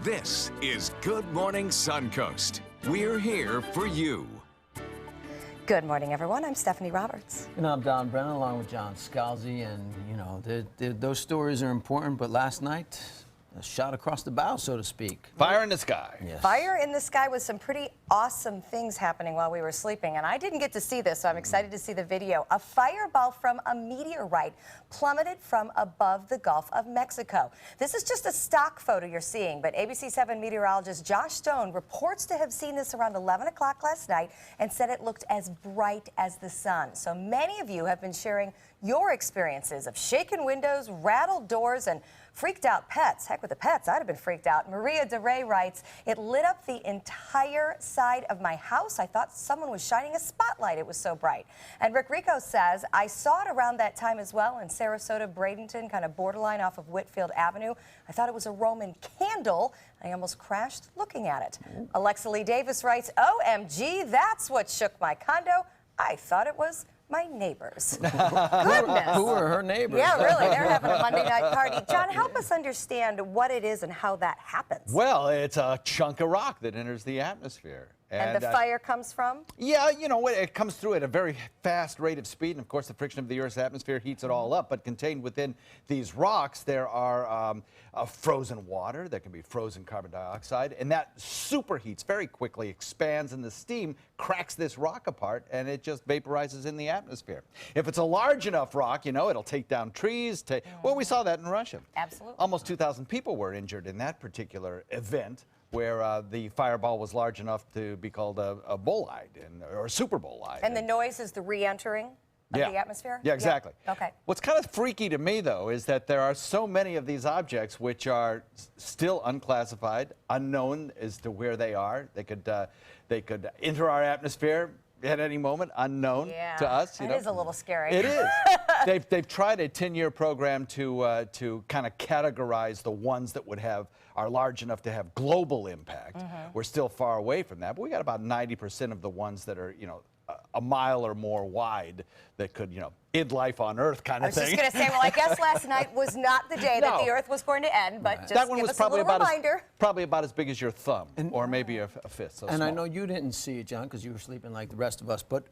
This is Good Morning Suncoast. We're here for you. Good morning, everyone. I'm Stephanie Roberts. And I'm Don Brennan, along with John Scalzi. And, you know, those stories are important, but last night, a shot across the bow, so to speak. Fire in the sky. Yes. Fire in the sky with some pretty awesome things happening while we were sleeping. And I didn't get to see this, so I'm excited to see the video. A fireball from a meteorite plummeted from above the Gulf of Mexico. This is just a stock photo you're seeing, but ABC 7 meteorologist Josh Stone reports to have seen this around 11 o'clock last night and said it looked as bright as the sun. So many of you have been sharing your experiences of shaken windows, rattled doors, and freaked out pets. Heck, with the pets, I'd have been freaked out. Maria DeRay writes, it lit up the entire side of my house. I thought someone was shining a spotlight. It was so bright. And Rick Rico says, I saw it around that time as well in Sarasota, Bradenton, kind of borderline off of Whitfield Avenue. I thought it was a Roman candle. I almost crashed looking at it. Alexa Lee Davis writes, OMG, that's what shook my condo. I thought it was my neighbors. Goodness. Who are her neighbors? Yeah, really. They're having a Monday night party. John, help us understand what it is and how that happens. Well, it's a chunk of rock that enters the atmosphere. And the fire comes from? Yeah, you know, it comes through at a very fast rate of speed. And, of course, the friction of the Earth's atmosphere heats it all up. But contained within these rocks, there are frozen water. There can be frozen carbon dioxide. And that superheats very quickly, expands, and the steam cracks this rock apart, and it just vaporizes in the atmosphere. If it's a large enough rock, you know, it'll take down trees. Well, we saw that in Russia. Absolutely. Almost 2,000 people were injured in that particular event, where the fireball was large enough to be called a bolide or a super bolide. And the noise is the re-entering of the atmosphere? Yeah, exactly. Yeah. Okay. What's kind of freaky to me, though, is that there are so many of these objects which are still unclassified, unknown as to where they are. They could enter our atmosphere at any moment, unknown to us. That is a little scary. It is. They've tried a 10-year program to kind of categorize the ones that are large enough to have global impact. We're still far away from that, but we got about 90% of the ones that are, you know, a mile or more wide that could, you know, end life on Earth kind of thing. I was just going to say, well, I guess last night was not the day that the Earth was going to end, but just that one give was us a little reminder. Probably about as big as your thumb, or maybe a fist. So And small. I know you didn't see it, John, because you were sleeping like the rest of us, but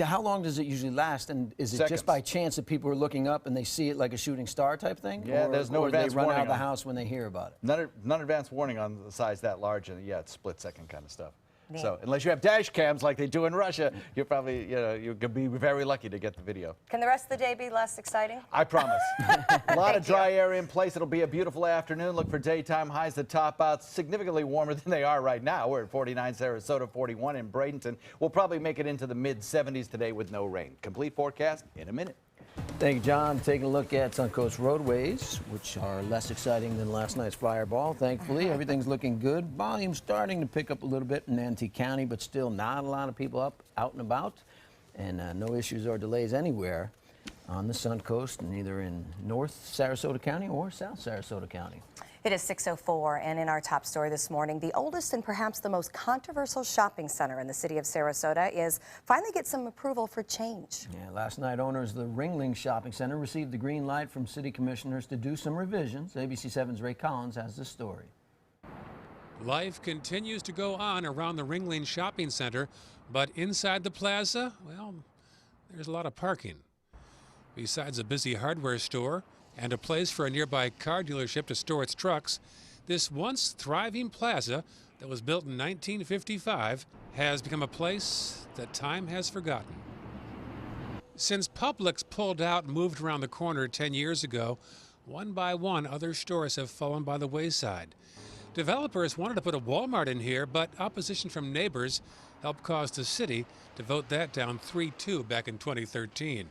how long does it usually last? And is it just by chance that people are looking up and they see it like a shooting star type thing? Yeah, there's no advance warning. Or they run out of the warning house when they hear about it? None advance warning on the size that large, and yeah, it's split-second kind of stuff. So unless you have dash cams like they do in Russia, you're probably, you know, you're going to be very lucky to get the video. Can the rest of the day be less exciting? I promise. A lot of dry air in place. It'll be a beautiful afternoon. Look for daytime highs that top out significantly warmer than they are right now. We're at 49 Sarasota, 41 in Bradenton. We'll probably make it into the mid-70s today with no rain. Complete forecast in a minute. Thank you, John. Taking a look at Suncoast roadways, which are less exciting than last night's fireball. Thankfully, everything's looking good. Volume starting to pick up a little bit in Antioch County, but still not a lot of people out and about. And no issues or delays anywhere on the Suncoast, neither in North Sarasota County or South Sarasota County. It is 6:04, and in our top story this morning, the oldest and perhaps the most controversial shopping center in the city of Sarasota is finally get some approval for change. Yeah, last night, owners of the Ringling Shopping Center received the green light from city commissioners to do some revisions. ABC 7's Ray Collins has the story. Life continues to go on around the Ringling Shopping Center, but inside the plaza, well, there's a lot of parking. Besides a busy hardware store and a place for a nearby car dealership to store its trucks, this once thriving plaza that was built in 1955 has become a place that time has forgotten. Since Publix pulled out and moved around the corner 10 years ago, one by one other stores have fallen by the wayside. Developers wanted to put a Walmart in here, but opposition from neighbors helped cause the city to vote that down 3-2 back in 2013.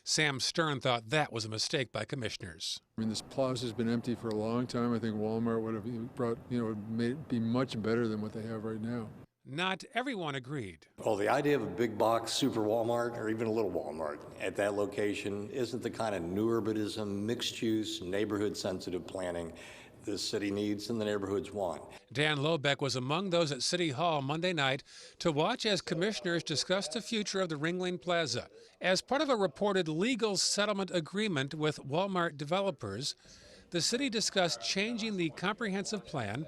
Sam Stern thought that was a mistake by commissioners. I mean, this plaza's been empty for a long time. I think Walmart would have brought, made it be much better than what they have right now. Not everyone agreed. Well, the idea of a big box super Walmart or even a little Walmart at that location isn't the kind of new urbanism, mixed use, neighborhood sensitive planning the city needs and the neighborhoods want. Dan Lobeck was among those at City Hall Monday night to watch as commissioners discussed the future of the Ringling Plaza. As part of a reported legal settlement agreement with Walmart developers, the city discussed changing the comprehensive plan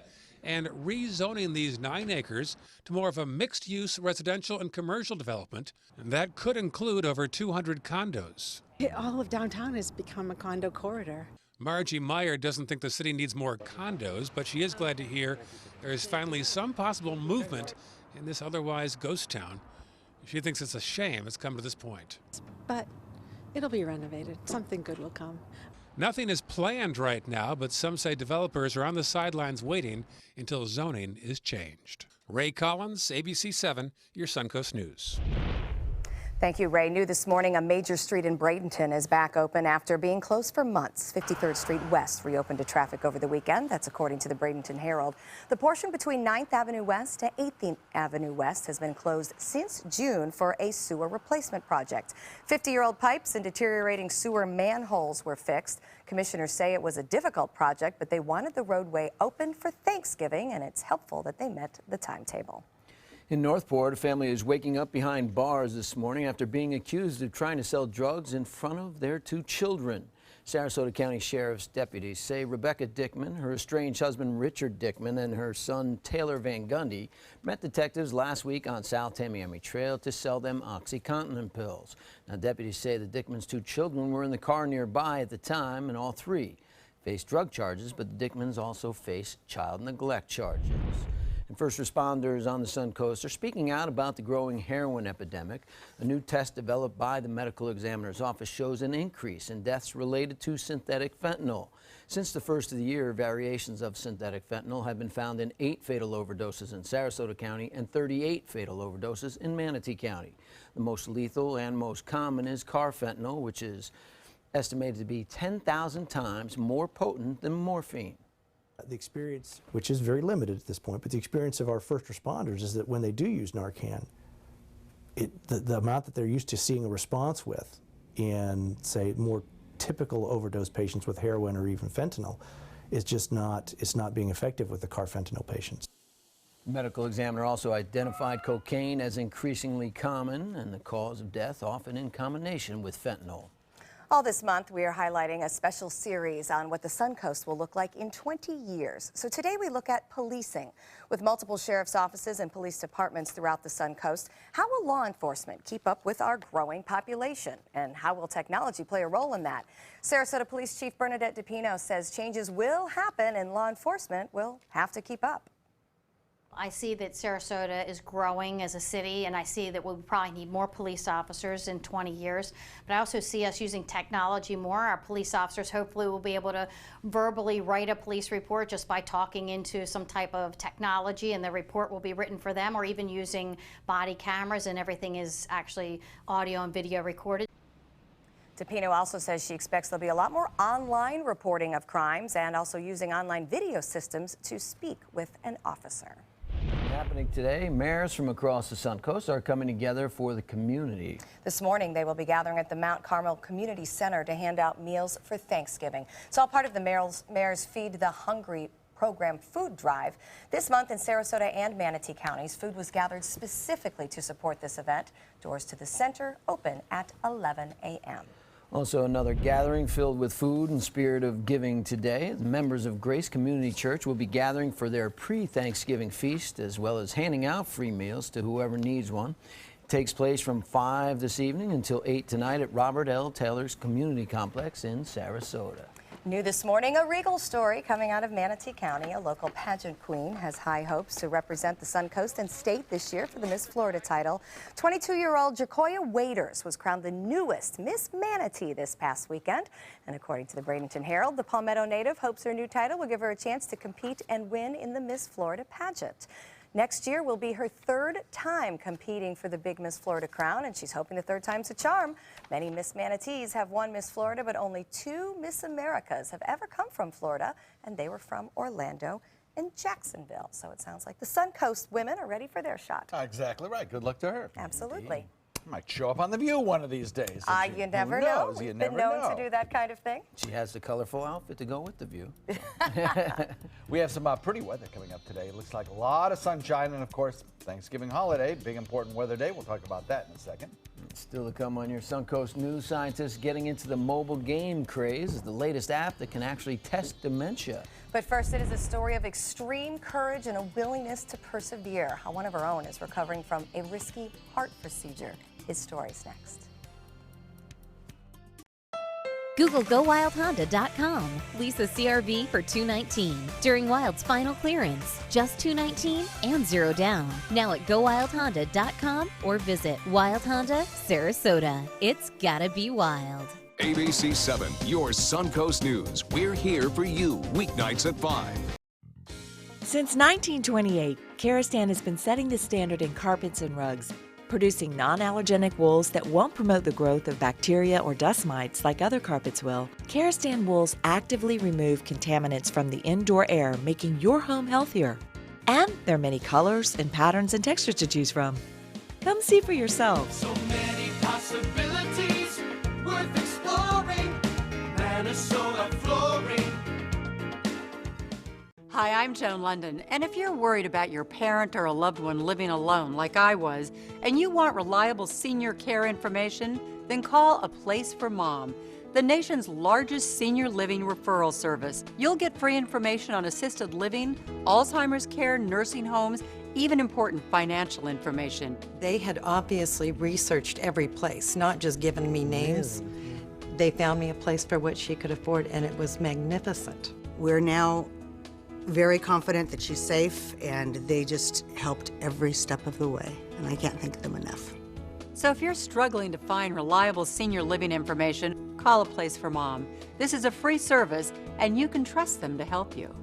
and rezoning these 9 acres to more of a mixed-use residential and commercial development. And that could include over 200 condos. All of downtown has become a condo corridor. Margie Meyer doesn't think the city needs more condos, but she is glad to hear there is finally some possible movement in this otherwise ghost town. She thinks it's a shame it's come to this point. But it'll be renovated. Something good will come. Nothing is planned right now, but some say developers are on the sidelines waiting until zoning is changed. Ray Collins, ABC 7, your Suncoast News. Thank you, Ray. New this morning, a major street in Bradenton is back open after being closed for months. 53rd Street West reopened to traffic over the weekend. That's according to the Bradenton Herald. The portion between 9th Avenue West to 8th Avenue West has been closed since June for a sewer replacement project. 50-year-old pipes and deteriorating sewer manholes were fixed. Commissioners say it was a difficult project, but they wanted the roadway open for Thanksgiving, and it's helpful that they met the timetable. In Northport, a family is waking up behind bars this morning after being accused of trying to sell drugs in front of their 2 children. Sarasota County Sheriff's deputies say Rebecca Dickman, her estranged husband Richard Dickman, and her son Taylor Van Gundy met detectives last week on South Tamiami Trail to sell them OxyContin pills. Now, deputies say the Dickmans' 2 children were in the car nearby at the time, and all 3 faced drug charges, but the Dickmans also face child neglect charges. And first responders on the Suncoast are speaking out about the growing heroin epidemic. A new test developed by the medical examiner's office shows an increase in deaths related to synthetic fentanyl. Since the first of the year, variations of synthetic fentanyl have been found in 8 fatal overdoses in Sarasota County and 38 fatal overdoses in Manatee County. The most lethal and most common is carfentanil, which is estimated to be 10,000 times more potent than morphine. The experience, which is very limited at this point, but the experience of our first responders is that when they do use Narcan, the amount that they're used to seeing a response with in, say, more typical overdose patients with heroin or even fentanyl is just not, it's not being effective with the carfentanil patients. The medical examiner also identified cocaine as increasingly common and the cause of death often in combination with fentanyl. All this month, we are highlighting a special series on what the Suncoast will look like in 20 years. So today we look at policing. With multiple sheriff's offices and police departments throughout the Suncoast, how will law enforcement keep up with our growing population? And how will technology play a role in that? Sarasota Police Chief Bernadette DePino says changes will happen and law enforcement will have to keep up. I see that Sarasota is growing as a city, and I see that we'll probably need more police officers in 20 years. But I also see us using technology more. Our police officers hopefully will be able to verbally write a police report just by talking into some type of technology, and the report will be written for them, or even using body cameras, and everything is actually audio and video recorded. DePino also says she expects there'll be a lot more online reporting of crimes and also using online video systems to speak with an officer. Happening today, mayors from across the Suncoast are coming together for the community. This morning, they will be gathering at the Mount Carmel Community Center to hand out meals for Thanksgiving. It's all part of the Mayor's Feed the Hungry program food drive. This month in Sarasota and Manatee counties, food was gathered specifically to support this event. Doors to the center open at 11 a.m. Also, another gathering filled with food and spirit of giving today. The members of Grace Community Church will be gathering for their pre-Thanksgiving feast, as well as handing out free meals to whoever needs one. It takes place from 5 this evening until 8 tonight at Robert L. Taylor's Community Complex in Sarasota. New this morning, a regal story coming out of Manatee County. A local pageant queen has high hopes to represent the Suncoast and state this year for the Miss Florida title. 22-year-old Jacoya Waiters was crowned the newest Miss Manatee this past weekend. And according to the Bradenton Herald, the Palmetto native hopes her new title will give her a chance to compete and win in the Miss Florida pageant. Next year will be her 3rd time competing for the big Miss Florida crown, and she's hoping the 3rd time's a charm. Many Miss Manatees have won Miss Florida, but only 2 Miss Americas have ever come from Florida, and they were from Orlando and Jacksonville. So it sounds like the Suncoast women are ready for their shot. Exactly right. Good luck to her. Absolutely. Might show up on The View one of these days. You never know. We've been known to do that kind of thing. She has the colorful outfit to go with the view. We have some pretty weather coming up today. It looks like a lot of sunshine and, of course, Thanksgiving holiday, big important weather day. We'll talk about that in a second. Still to come on your Suncoast News, scientists getting into the mobile game craze. The latest app that can actually test dementia. But first, it is a story of extreme courage and a willingness to persevere. How one of our own is recovering from a risky heart procedure. His story's next. Google GoWildHonda.com. Lease a CRV for $219 during Wild's final clearance. Just $219 and 0 down. Now at GoWildHonda.com or visit Wild Honda, Sarasota. It's gotta be wild. ABC 7, your Suncoast News. We're here for you weeknights at 5. Since 1928, Karastan has been setting the standard in carpets and rugs, producing non-allergenic wools that won't promote the growth of bacteria or dust mites like other carpets will. Karastan wools actively remove contaminants from the indoor air, making your home healthier. And there are many colors and patterns and textures to choose from. Come see for yourself. So many possibilities worth exploring. Minnesota Flooring. Hi, I'm Joan London, and if you're worried about your parent or a loved one living alone like I was, and you want reliable senior care information, then call A Place for Mom, the nation's largest senior living referral service. You'll get free information on assisted living, Alzheimer's care, nursing homes, even important financial information. They had obviously researched every place, not just given me names. They found me a place for what she could afford, and it was magnificent. We're now very confident that she's safe, and they just helped every step of the way, and I can't thank them enough. So if you're struggling to find reliable senior living information, call A Place for Mom. This is a free service, and you can trust them to help you.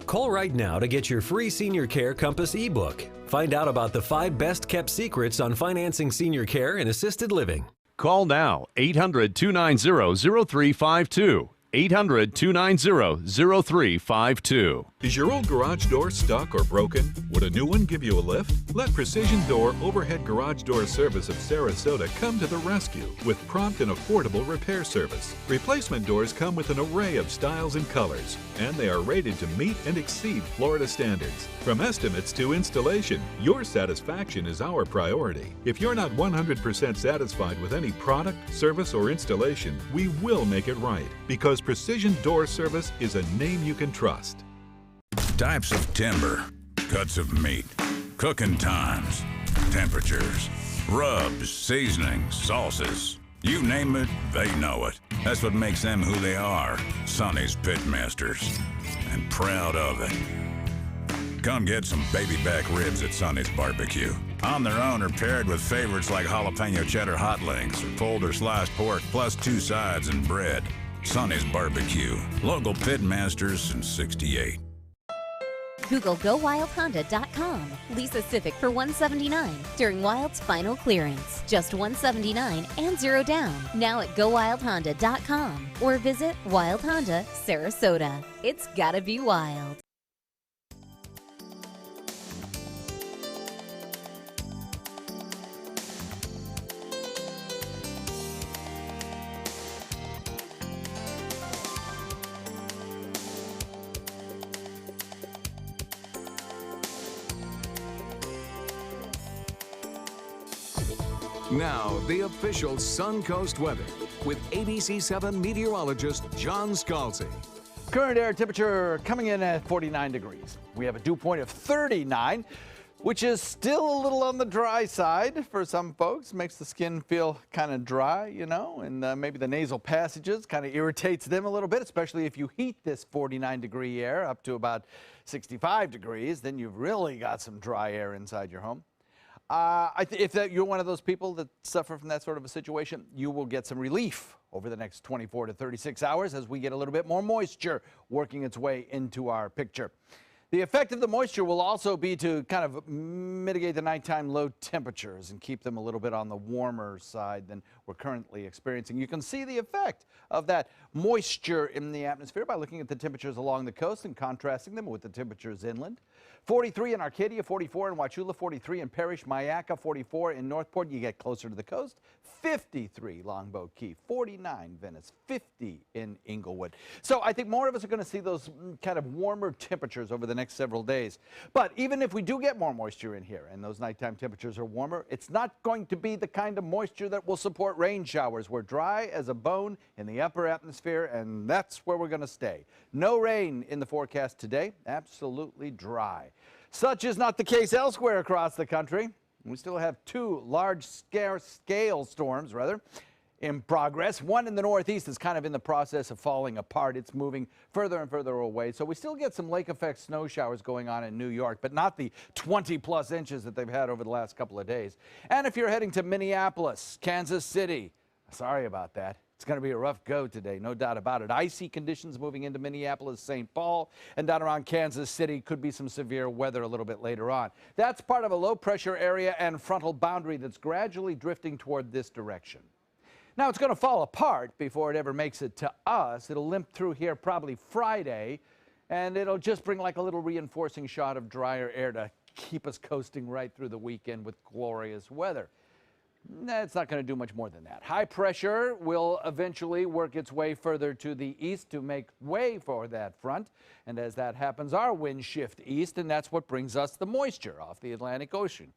Call right now to get your free Senior Care Compass ebook. Find out about the 5 best-kept secrets on financing senior care and assisted living. Call now, 800-290-0352. 800-290-0352. Is your old garage door stuck or broken? Would a new one give you a lift? Let Precision Door Overhead Garage Door Service of Sarasota come to the rescue with prompt and affordable repair service. Replacement doors come with an array of styles and colors, and they are rated to meet and exceed Florida standards. From estimates to installation, your satisfaction is our priority. If you're not 100% satisfied with any product, service, or installation, we will make it right, because Precision Door Service is a name you can trust. Types of timber, cuts of meat, cooking times, temperatures, rubs, seasonings, sauces. You name it, they know it. That's what makes them who they are, Sonny's Pitmasters, and proud of it. Come get some baby back ribs at Sonny's Barbecue. On their own or paired with favorites like jalapeno cheddar hot links or pulled or sliced pork plus 2 sides and bread. Sonny's Barbecue. Local Pitmasters since '68. Google GoWildHonda.com. Lease a Civic for $179 during Wild's final clearance. Just $179 and 0 down. Now at GoWildHonda.com or visit Wild Honda, Sarasota. It's gotta be wild. Now, the official Suncoast weather with ABC 7 meteorologist John Scalzi. Current air temperature coming in at 49 degrees. We have a dew point of 39, which is still a little on the dry side for some folks. Makes the skin feel kind of dry, you know, and maybe the nasal passages kind of irritates them a little bit, especially if you heat this 49-degree air up to about 65 degrees. Then you've really got some dry air inside your home. If you're one of those people that suffer from that sort of a situation, you will get some relief over the next 24 to 36 hours as we get a little bit more moisture working its way into our picture. The effect of the moisture will also be to kind of mitigate the nighttime low temperatures and keep them a little bit on the warmer side than we're currently experiencing. You can see the effect of that moisture in the atmosphere by looking at the temperatures along the coast and contrasting them with the temperatures inland. 43 in Arcadia, 44 in Wauchula, 43 in Parrish, Mayaca, 44 in Northport. You get closer to the coast. 53 Longboat Key, 49 Venice, 50 in Inglewood. So I think more of us are going to see those kind of warmer temperatures over the next next several days. But even if we do get more moisture in here and those nighttime temperatures are warmer, it's not going to be the kind of moisture that will support rain showers. We're dry as a bone in the upper atmosphere, and that's where we're going to stay. No rain in the forecast today. Absolutely dry. Such is not the case elsewhere across the country. We still have two large-scale storms, in progress. One in the northeast is kind of in the process of falling apart. It's moving further and further away. So we still get some lake effect snow showers going on in New York, but not the 20+ inches that they've had over the last couple of days. And if you're heading to Minneapolis, Kansas City, sorry about that. It's going to be a rough go today, no doubt about it. Icy conditions moving into Minneapolis, St. Paul, and down around Kansas City. Could be some severe weather a little bit later on. That's part of a low-pressure area and frontal boundary that's gradually drifting toward this direction. Now, it's going to fall apart before it ever makes it to us. It'll limp through here probably Friday, and it'll just bring like a little reinforcing shot of drier air to keep us coasting right through the weekend with glorious weather. It's not going to do much more than that. High pressure will eventually work its way further to the east to make way for that front. And as that happens, our winds shift east, and that's what brings us the moisture off the Atlantic Ocean.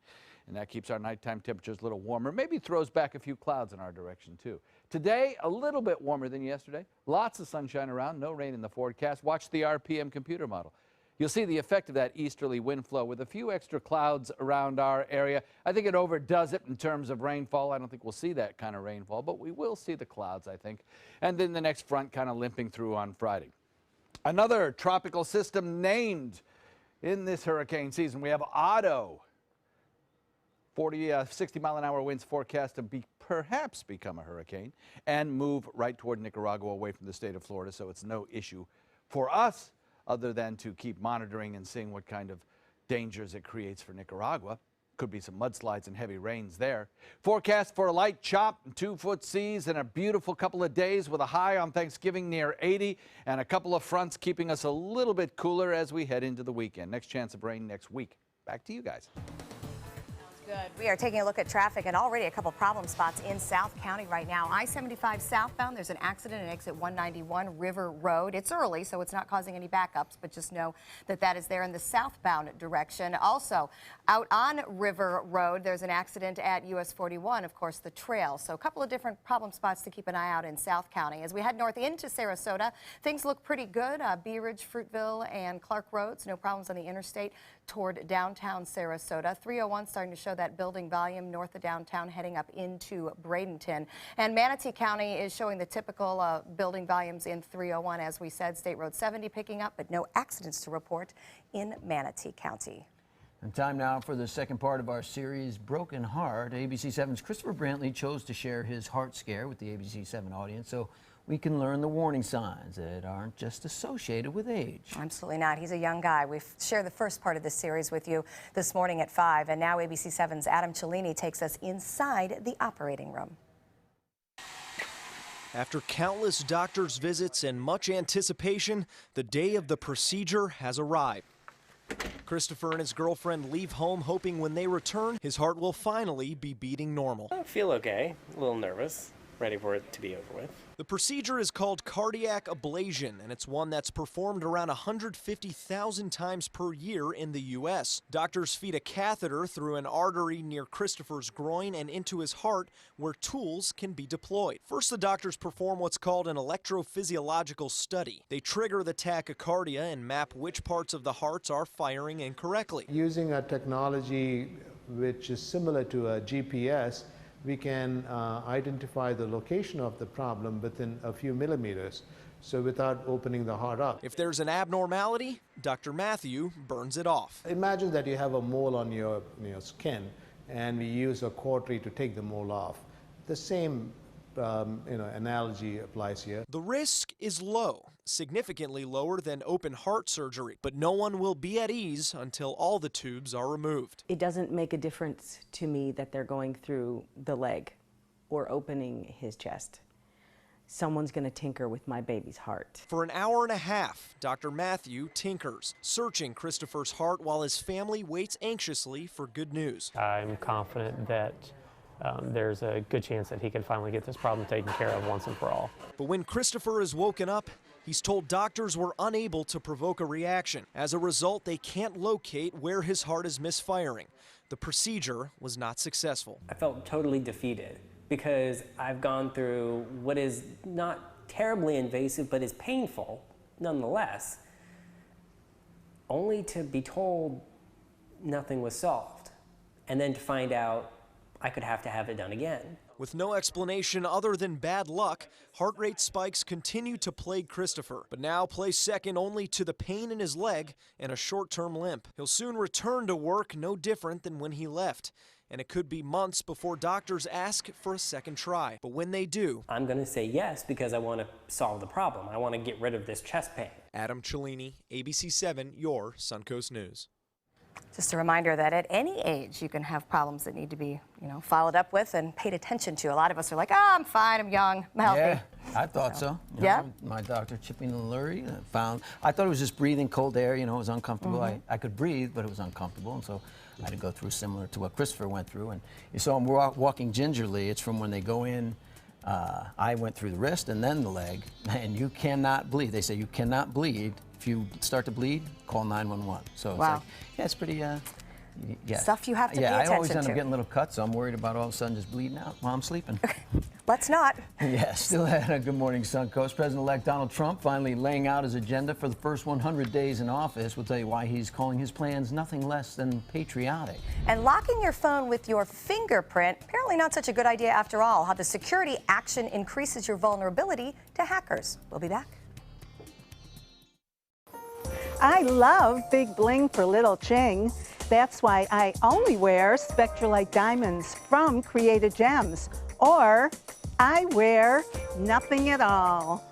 And that keeps our nighttime temperatures a little warmer, maybe throws back a few clouds in our direction too. Today, a little bit warmer than yesterday. Lots of sunshine around, no rain in the forecast. Watch the RPM computer model. You'll see the effect of that easterly wind flow with a few extra clouds around our area. I think it overdoes it in terms of rainfall. I don't think we'll see that kind of rainfall, but we will see the clouds, I think. And then the next front kind of limping through on Friday. Another tropical system named in this hurricane season. We have Otto. 60-mile-an-hour winds forecast to perhaps become a hurricane and move right toward Nicaragua away from the state of Florida, so it's no issue for us other than to keep monitoring and seeing what kind of dangers it creates for Nicaragua. Could be some mudslides and heavy rains there. Forecast for a light chop, 2-foot seas, and a beautiful couple of days with a high on Thanksgiving near 80 and a couple of fronts keeping us a little bit cooler as we head into the weekend. Next chance of rain next week. Back to you guys. Good. We are taking a look at traffic and already a couple problem spots in South County right now. I-75 southbound, there's an accident at exit 191 River Road. It's early, so it's not causing any backups, but just know that that is there in the southbound direction. Also, out on River Road, there's an accident at US 41, of course, the trail. So a couple of different problem spots to keep an eye out in South County. As we head north into Sarasota, things look pretty good. Bee Ridge, Fruitville, and Clark Roads, no problems on the interstate toward downtown Sarasota. 301 starting to show that building volume north of downtown heading up into Bradenton. And Manatee County is showing the typical building volumes in 301. As we said, State Road 70 picking up, but no accidents to report in Manatee County. And time now for the second part of our series, Broken Heart. ABC 7's Christopher Brantley chose to share his heart scare with the ABC 7 audience so we can learn the warning signs that aren't just associated with age. Absolutely not. He's a young guy. We've shared the first part of this series with you this morning at 5, and now ABC 7's Adam Cellini takes us inside the operating room. After countless doctor's visits and much anticipation, the day of the procedure has arrived. Christopher and his girlfriend leave home hoping when they return, his heart will finally be beating normal. I feel okay, a little nervous, ready for it to be over with. The procedure is called cardiac ablation, and it's one that's performed around 150,000 times per year in the U.S. Doctors feed a catheter through an artery near Christopher's groin and into his heart, where tools can be deployed. First, the doctors perform what's called an electrophysiological study. They trigger the tachycardia and map which parts of the hearts are firing incorrectly. Using a technology which is similar to a GPS, we can identify the location of the problem within a few millimeters, so without opening the heart up. If there's an abnormality, Dr. Matthew burns it off. Imagine that you have a mole on your skin, and we use a cautery to take the mole off. The same analogy applies here. The risk is low, significantly lower than open heart surgery, but no one will be at ease until all the tubes are removed. It doesn't make a difference to me that they're going through the leg or opening his chest. Someone's going to tinker with my baby's heart. For an hour and a half, Dr. Matthew tinkers, searching Christopher's heart while his family waits anxiously for good news. I'm confident that there's a good chance that he can finally get this problem taken care of once and for all. But when Christopher is woken up, He's told doctors were unable to provoke a reaction. As a result, they can't locate where his heart is misfiring. The procedure was not successful. I felt totally defeated because I've gone through what is not terribly invasive, but is painful nonetheless, only to be told nothing was solved, and then to find out I could have to have it done again. With no explanation other than bad luck, heart rate spikes continue to plague Christopher, but now place second only to the pain in his leg and a short-term limp. He'll soon return to work no different than when he left, and it could be months before doctors ask for a second try. But when they do, I'm going to say yes because I want to solve the problem. I want to get rid of this chest pain. Adam Cellini, ABC 7, your Suncoast News. Just a reminder that at any age you can have problems that need to be, followed up with and paid attention to. A lot of us are like, oh, I'm fine, I'm young, I'm healthy. Yeah, I thought so. Yeah? My doctor, Chipping Lurie, I thought it was just breathing cold air, it was uncomfortable. I could breathe, but it was uncomfortable, and so I had to go through similar to what Christopher went through. And you saw him walking gingerly. It's from when they go in. I went through the wrist and then the leg, and you cannot bleed. They say you cannot bleed. If you start to bleed, call 911. So it's like, it's pretty, stuff you have to pay I attention always end to. up getting little cuts, so I'm worried about all of a sudden just bleeding out while I'm sleeping. Let's not. Yeah, still ahead on Good Morning Suncoast. President-elect Donald Trump finally laying out his agenda for the first 100 days in office. We'll tell you why he's calling his plans nothing less than patriotic. And locking your phone with your fingerprint, apparently not such a good idea after all. How the security action increases your vulnerability to hackers. We'll be back. I love big bling for little ching. That's why I only wear Spectralite diamonds from Created Gems. Or I wear nothing at all.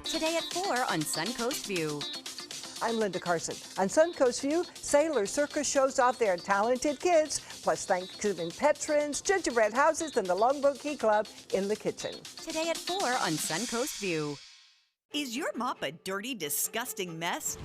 Today at 4 on Suncoast View. I'm Linda Carson. On Suncoast View, Sailor Circus shows off their talented kids, plus Thanksgiving patrons, gingerbread houses, and the Longboat Key Club in the kitchen. Today at 4 on Suncoast View. Is your mop a dirty, disgusting mess?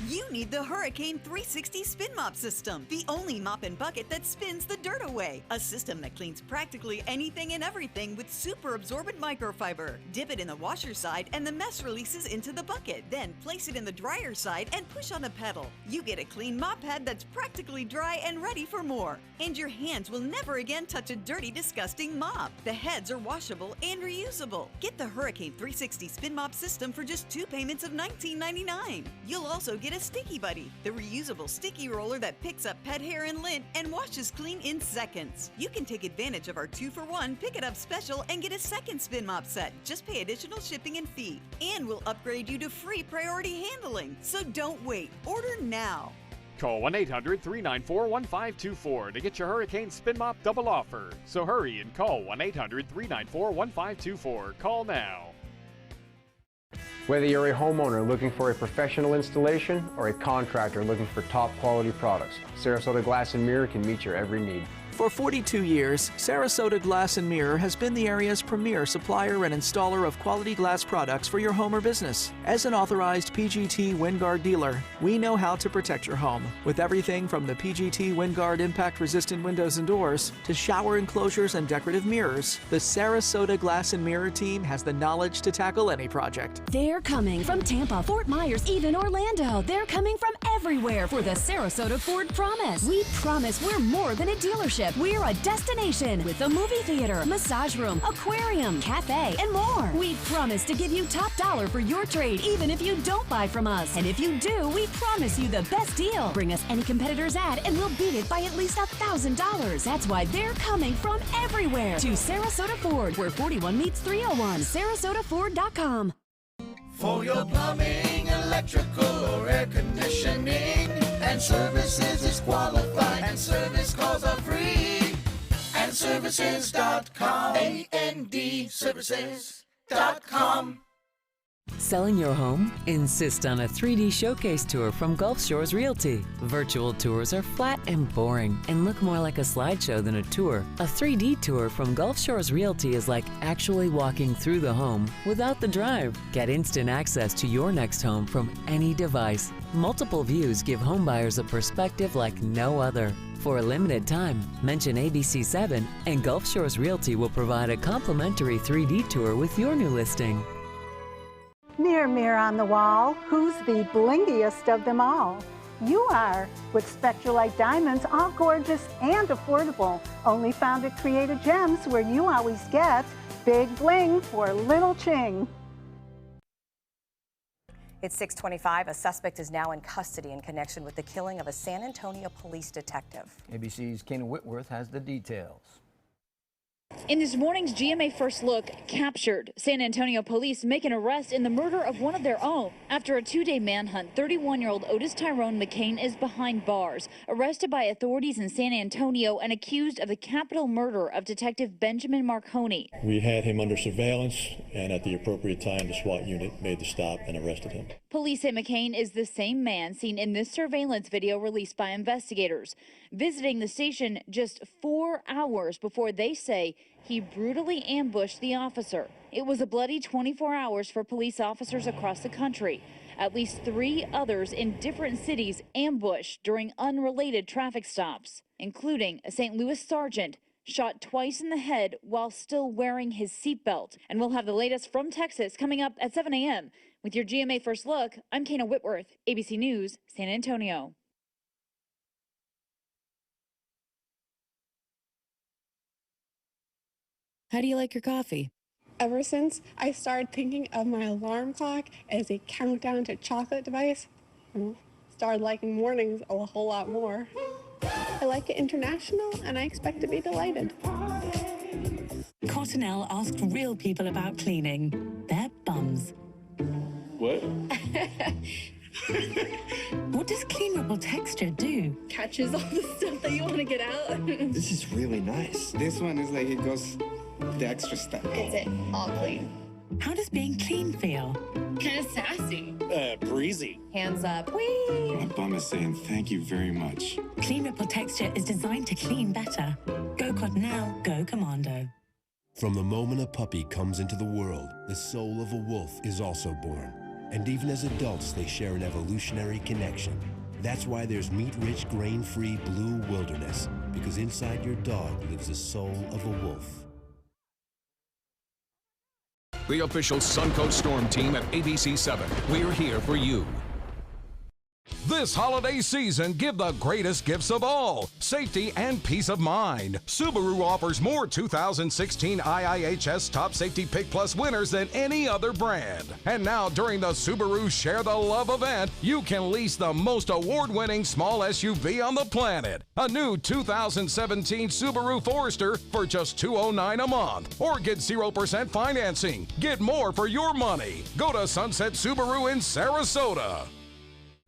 You need the Hurricane 360 Spin Mop System, the only mop and bucket that spins the dirt away. A system that cleans practically anything and everything with super absorbent microfiber. Dip it in the washer side and the mess releases into the bucket. Then place it in the dryer side and push on a pedal. You get a clean mop head that's practically dry and ready for more. And your hands will never again touch a dirty, disgusting mop. The heads are washable and reusable. Get the Hurricane 360 Spin Mop System for just 2 payments of $19.99. You'll also get a Sticky Buddy, the reusable sticky roller that picks up pet hair and lint and washes clean in seconds. You can take advantage of our 2-for-1 Pick It Up special and get a second spin mop set. Just pay additional shipping and fee. And we'll upgrade you to free priority handling. So don't wait. Order now. Call 1-800-394-1524 to get your Hurricane Spin Mop double offer. So hurry and call 1-800-394-1524. Call now. Whether you're a homeowner looking for a professional installation or a contractor looking for top quality products, Sarasota Glass and Mirror can meet your every need. For 42 years, Sarasota Glass and Mirror has been the area's premier supplier and installer of quality glass products for your home or business. As an authorized PGT WinGuard dealer, we know how to protect your home with everything from the PGT WinGuard impact-resistant windows and doors to shower enclosures and decorative mirrors. The Sarasota Glass and Mirror team has the knowledge to tackle any project. They're coming from Tampa, Fort Myers, even Orlando. They're coming from everywhere for the Sarasota Ford Promise. We promise we're more than a dealership. We're a destination with a movie theater, massage room, aquarium, cafe, and more. We promise to give you top dollar for your trade, even if you don't buy from us. And if you do, we promise you the best deal. Bring us any competitor's ad and we'll beat it by at least $1,000. That's why they're coming from everywhere to Sarasota Ford, where 41 meets 301. SarasotaFord.com. For your plumbing, electrical, or air conditioning, and services is qualified, and service calls are free. And services.com, AND services.com. Selling your home? Insist on a 3D showcase tour from Gulf Shores Realty. Virtual tours are flat and boring and look more like a slideshow than a tour. A 3D tour from Gulf Shores Realty is like actually walking through the home without the drive. Get instant access to your next home from any device. Multiple views give homebuyers a perspective like no other. For a limited time, mention ABC7 and Gulf Shores Realty will provide a complimentary 3D tour with your new listing. Mirror, mirror on the wall, who's the blingiest of them all? You are, with Spectralite diamonds, all gorgeous and affordable. Only found at Creative Gems, where you always get big bling for little ching. It's 6:25. A suspect is now in custody in connection with the killing of a San Antonio police detective. ABC's Kana Whitworth has the details. In this morning's GMA First Look, captured. San Antonio police make an arrest in the murder of one of their own. After a two-day manhunt, 31-year-old Otis Tyrone McCain is behind bars, arrested by authorities in San Antonio and accused of the capital murder of Detective Benjamin Marconi. We had him under surveillance, and at the appropriate time, the SWAT unit made the stop and arrested him. Police say McCain is the same man seen in this surveillance video released by investigators, visiting the station just 4 hours before they say he brutally ambushed the officer. It was a bloody 24 hours for police officers across the country. At least 3 others in different cities ambushed during unrelated traffic stops, including a St. Louis sergeant shot twice in the head while still wearing his seatbelt. And we'll have the latest from Texas coming up at 7 a.m. With your GMA First Look, I'm Kana Whitworth, ABC News, San Antonio. How do you like your coffee? Ever since I started thinking of my alarm clock as a countdown to chocolate device, I started liking mornings a whole lot more. I like it international, and I expect to be delighted. Cottonelle asked real people about cleaning their bums. What? What does cleanable texture do? Catches all the stuff that you want to get out. This is really nice. This one is like it goes the extra step. It's it, all clean. How does being clean feel? Kind of sassy. Breezy. Hands up. Whee! My bum is saying thank you very much. Clean Ripple texture is designed to clean better. Go Cottonelle, go Commando. From the moment a puppy comes into the world, the soul of a wolf is also born. And even as adults, they share an evolutionary connection. That's why there's meat-rich, grain-free Blue Wilderness, because inside your dog lives the soul of a wolf. The official Suncoast Storm team at ABC7. We're here for you. This holiday season, give the greatest gifts of all, safety and peace of mind. Subaru offers more 2016 IIHS Top Safety Pick Plus winners than any other brand. And now during the Subaru Share the Love event, you can lease the most award-winning small SUV on the planet. A new 2017 Subaru Forester for just $209 a month. Or get 0% financing. Get more for your money. Go to Sunset Subaru in Sarasota.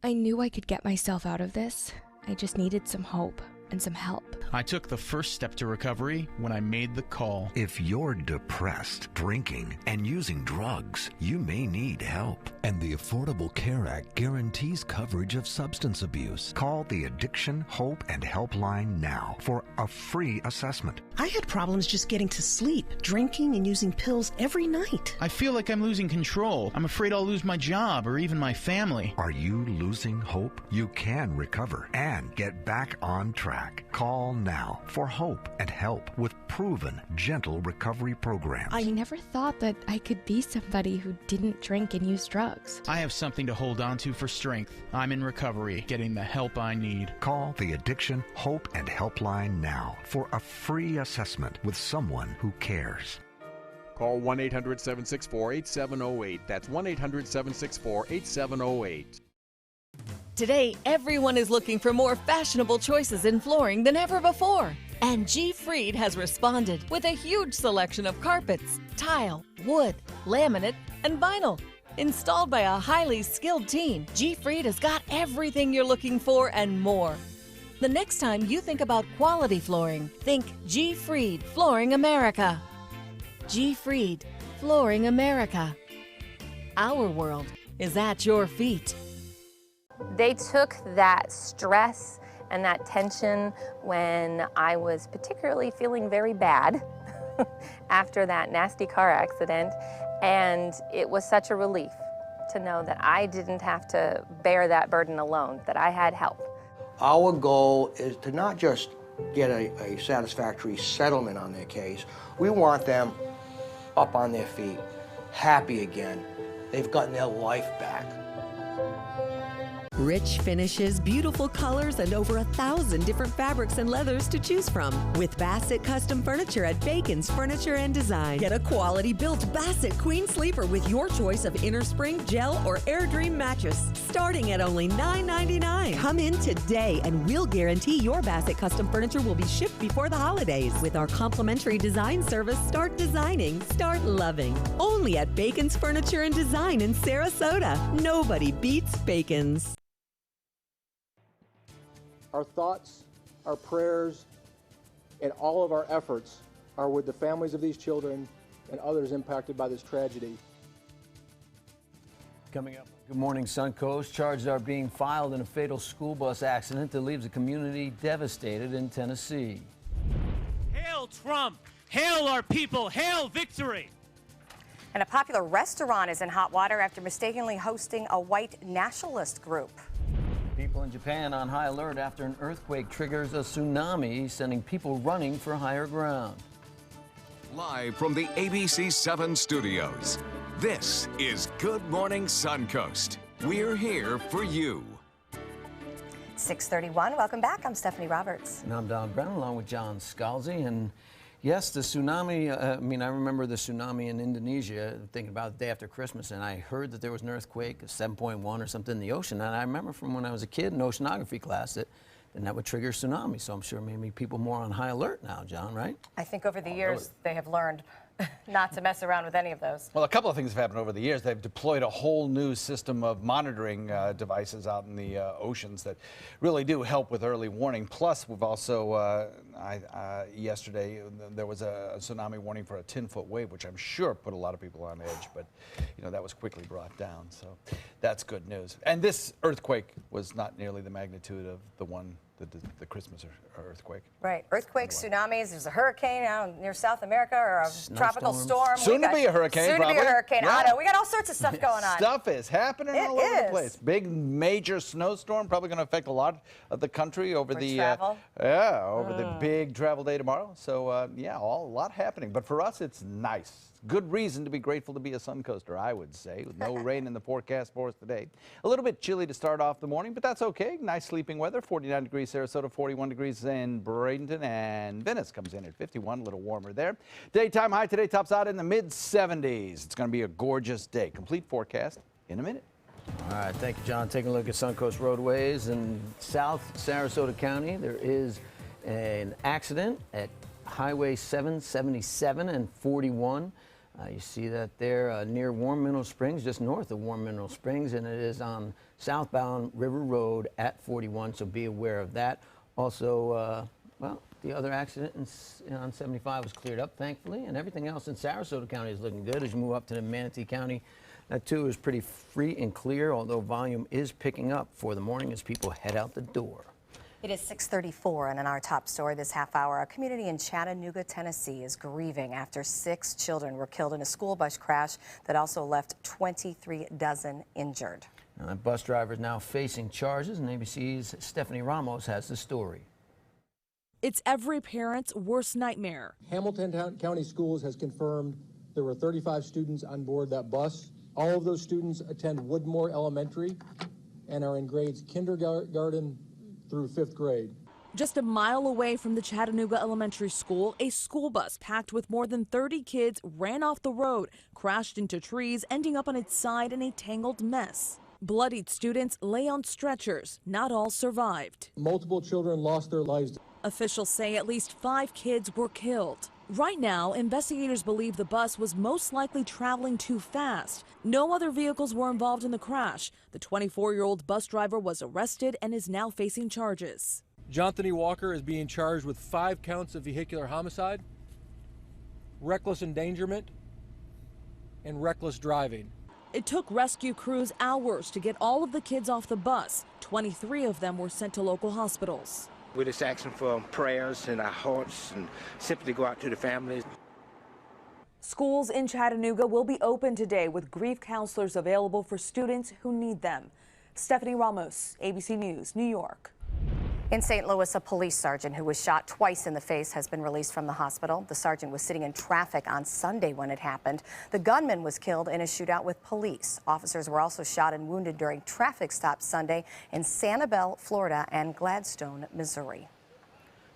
I knew I could get myself out of this. I just needed some hope and some help. I took the first step to recovery when I made the call. If you're depressed, drinking, and using drugs, you may need help. And the Affordable Care Act guarantees coverage of substance abuse. Call the Addiction, Hope, and Helpline now for a free assessment. I had problems just getting to sleep, drinking and using pills every night. I feel like I'm losing control. I'm afraid I'll lose my job or even my family. Are you losing hope? You can recover and get back on track. Call now for hope and help with proven, gentle recovery programs. I never thought that I could be somebody who didn't drink and use drugs. I have something to hold on to for strength. I'm in recovery, getting the help I need. Call the Addiction, Hope, and Helpline now for a free assessment with someone who cares. Call 1-800-764-8708. That's 1-800-764-8708. Today, everyone is looking for more fashionable choices in flooring than ever before. And G. Fried has responded with a huge selection of carpets, tile, wood, laminate, and vinyl. Installed by a highly skilled team, G. Fried has got everything you're looking for and more. The next time you think about quality flooring, think G. Fried Flooring America. G. Fried Flooring America. Our world is at your feet. They took that stress and that tension when I was particularly feeling very bad after that nasty car accident, and it was such a relief to know that I didn't have to bear that burden alone, that I had help. Our goal is to not just get a satisfactory settlement on their case. We want them up on their feet, happy again. They've gotten their life back. Rich finishes, beautiful colors, and over 1,000 different fabrics and leathers to choose from. With Bassett Custom Furniture at Bacon's Furniture and Design. Get a quality-built Bassett Queen Sleeper with your choice of inner spring, gel, or Air Dream mattress, starting at only $9.99. Come in today, and we'll guarantee your Bassett Custom Furniture will be shipped before the holidays. With our complimentary design service, start designing, start loving. Only at Bacon's Furniture and Design in Sarasota. Nobody beats Bacon's. Our thoughts, our prayers, and all of our efforts are with the families of these children and others impacted by this tragedy. Coming up, Good Morning Suncoast. Charges are being filed in a fatal school bus accident that leaves the community devastated in Tennessee. Hail Trump! Hail our people! Hail victory! And a popular restaurant is in hot water after mistakenly hosting a white nationalist group. People in Japan on high alert after an earthquake triggers a tsunami, sending people running for higher ground. Live from the ABC 7 studios, this is Good Morning Suncoast. We're here for you. 6:31. Welcome back. I'm Stephanie Roberts. And I'm Don Brown, along with John Scalzi. And yes, the tsunami, I remember the tsunami in Indonesia, thinking about the day after Christmas, and I heard that there was an earthquake, a 7.1 or something in the ocean. And I remember from when I was a kid in oceanography class that would trigger tsunami. So I'm sure maybe people more on high alert now, John, right? I think over the years they have learned not to mess around with any of those. Well, a couple of things have happened over the years. They've deployed a whole new system of monitoring devices out in the oceans that really do help with early warning. Plus, we've also, yesterday, there was a tsunami warning for a 10-foot wave, which I'm sure put a lot of people on edge, but that was quickly brought down. So that's good news. And this earthquake was not nearly the magnitude of the one, the Christmas earthquake. Right. Earthquakes, tsunamis, there's a hurricane out near South America, or a tropical storm. Soon to be a hurricane, Soon probably. to be a hurricane. Yeah. I know. We got all sorts of stuff going on. Stuff is happening all over the place. Big major snowstorm, probably going to affect a lot of the country over the travel. The big travel day tomorrow. So a lot happening. But for us, it's nice. Good reason to be grateful to be a Suncoaster, I would say, with no rain in the forecast for us today. A little bit chilly to start off the morning, but that's okay. Nice sleeping weather. 49 degrees Sarasota, 41 degrees in Bradenton, and Venice comes in at 51, a little warmer there. Daytime high today tops out in the mid-70s. It's going to be a gorgeous day. Complete forecast in a minute. All right, thank you, John. Taking a look at Suncoast roadways in South Sarasota County. There is an accident at Highway 777 and 41. You see that there near Warm Mineral Springs, just north of Warm Mineral Springs, and it is on southbound River Road at 41, so be aware of that. Also, the other accident on 75 was cleared up, thankfully, and everything else in Sarasota County is looking good. As you move up to the Manatee County, that too is pretty free and clear, although volume is picking up for the morning as people head out the door. It is 6:34, and in our top story this half hour, a community in Chattanooga, Tennessee is grieving after 6 children were killed in a school bus crash that also left 23 dozen injured. Now, that bus driver is now facing charges, and ABC's Stephanie Ramos has the story. It's every parent's worst nightmare. Hamilton County Schools has confirmed there were 35 students on board that bus. All of those students attend Woodmore Elementary and are in grades kindergarten through 5th grade. Just a mile away from the Chattanooga Elementary School, a school bus packed with more than 30 kids ran off the road, crashed into trees, ending up on its side in a tangled mess. Bloodied students lay on stretchers. Not all survived. Multiple children lost their lives. Officials say at least 5 kids were killed. Right now, investigators believe the bus was most likely traveling too fast. No other vehicles were involved in the crash. The 24-year-old bus driver was arrested and is now facing charges. Jonathan E. Walker is being charged with 5 counts of vehicular homicide, reckless endangerment, and reckless driving. It took rescue crews hours to get all of the kids off the bus. 23 of them were sent to local hospitals. We're just asking for prayers in our hearts and simply go out to the families. Schools in Chattanooga will be open today with grief counselors available for students who need them. Stephanie Ramos, ABC News, New York. In St. Louis, a police sergeant who was shot twice in the face has been released from the hospital. The sergeant was sitting in traffic on Sunday when it happened. The gunman was killed in a shootout with police. Officers were also shot and wounded during traffic stops Sunday in Sanibel, Florida, and Gladstone, Missouri.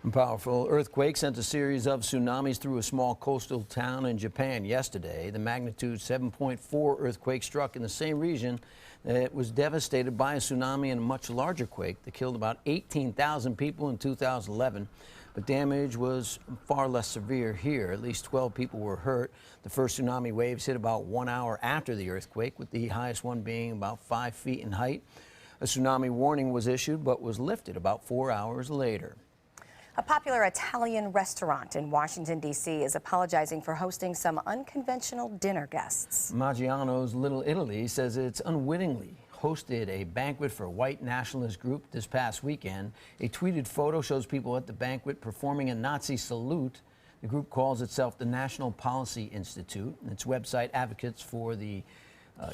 A powerful earthquake sent a series of tsunamis through a small coastal town in Japan yesterday. The magnitude 7.4 earthquake struck in the same region. It was devastated by a tsunami and a much larger quake that killed about 18,000 people in 2011. But damage was far less severe here. At least 12 people were hurt. The first tsunami waves hit about 1 hour after the earthquake, with the highest one being about 5 feet in height. A tsunami warning was issued but was lifted about 4 hours later. A popular Italian restaurant in Washington, D.C. is apologizing for hosting some unconventional dinner guests. Maggiano's Little Italy says it's unwittingly hosted a banquet for a white nationalist group this past weekend. A tweeted photo shows people at the banquet performing a Nazi salute. The group calls itself the National Policy Institute. Its website advocates for the